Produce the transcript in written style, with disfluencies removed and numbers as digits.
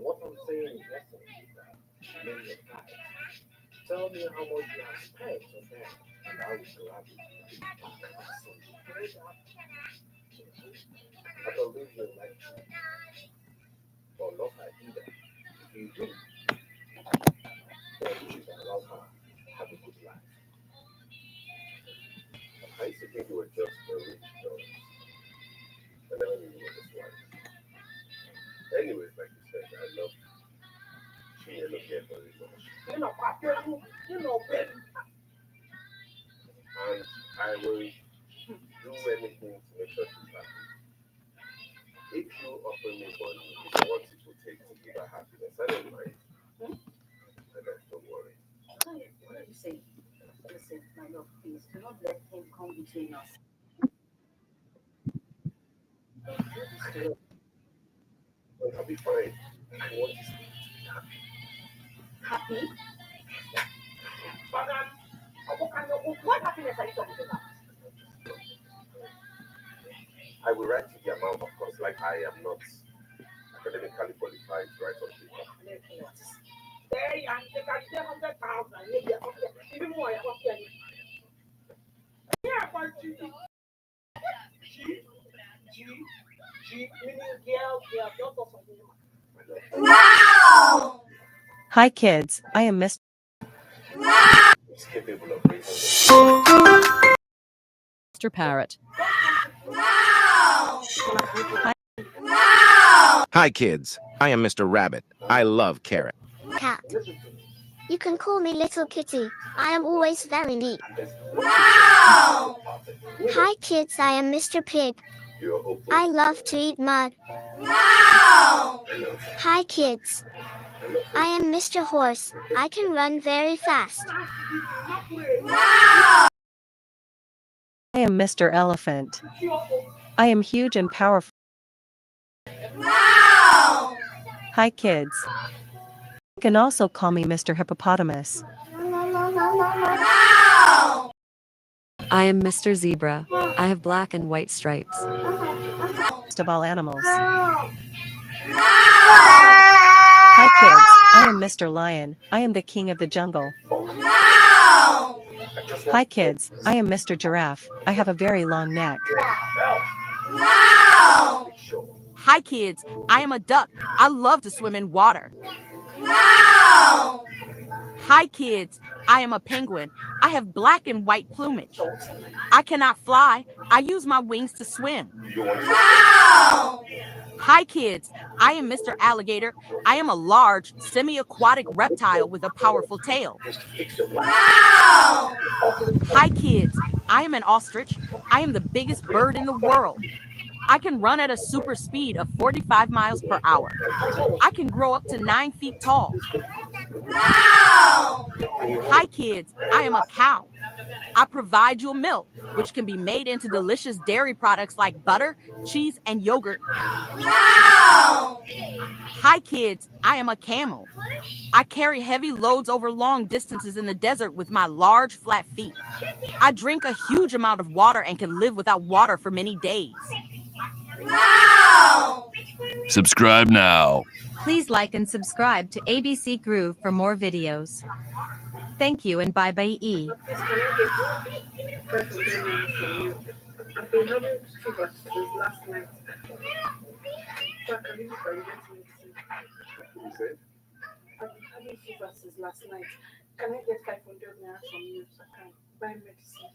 what I'm saying is name your price. Tell me how much you have spent on that, and I will gladly give back my son. I don't leave you like or love her either. If you do, then you should allow her to have a good life. I used to think you were just a rich girl. I never knew you were this one. Anyways, like you said, I love she and look here very much. And I will do anything to make sure she's happy. If you offer me money, it's what it will take to give her happiness. I don't mind. And don't worry. What are you saying? Listen, my love, please do not let him come between us. Well, I'll be fine. I want this baby to be happy. Happy? What happiness are you talking about? I will write you the amount, of course, like I am not academically qualified to write on paper. Very young, they can get 100,000, maybe even more. Yeah, but Wow! Hi kids, I am Mr. It's capable of raising Parrot. Wow! Hi kids, I am Mr. Rabbit. I love carrot. Cat. You can call me Little Kitty. I am always very neat. Wow! Hi kids, I am Mr. Pig. I love to eat mud. Wow! Hi kids. I am Mr. Horse. I can run very fast. Wow! I am Mr. Elephant. I am huge and powerful. Wow! Hi kids. You can also call me Mr. Hippopotamus. Wow! I am Mr. Zebra. I have black and white stripes. Most of all animals. Wow! Hi kids, I am Mr. Lion. I am the king of the jungle. Wow! Hi kids, I am Mr. Giraffe. I have a very long neck. Wow! Hi kids, I am a duck. I love to swim in water. Wow! Hi kids, I am a penguin. I have black and white plumage. I cannot fly. I use my wings to swim. Wow! Hi kids, I am Mr. Alligator. I am a large, semi-aquatic reptile with a powerful tail. Wow! Hi kids, I am an ostrich. I am the biggest bird in the world. I can run at a super speed of 45 miles per hour. I can grow up to 9 feet tall. Wow! Hi kids, I am a cow. I provide you milk, which can be made into delicious dairy products like butter, cheese, and yogurt. Wow! Hi kids, I am a camel. I carry heavy loads over long distances in the desert with my large, flat feet. I drink a huge amount of water and can live without water for many days. Wow! Subscribe now. Please like and subscribe to ABC Groove for more videos. Thank you and bye-bye. I've been having fever since last night. So I can use it for medicine. You said? I've been having fever since last night. Can I get 500 naira from you so I can buy medicine?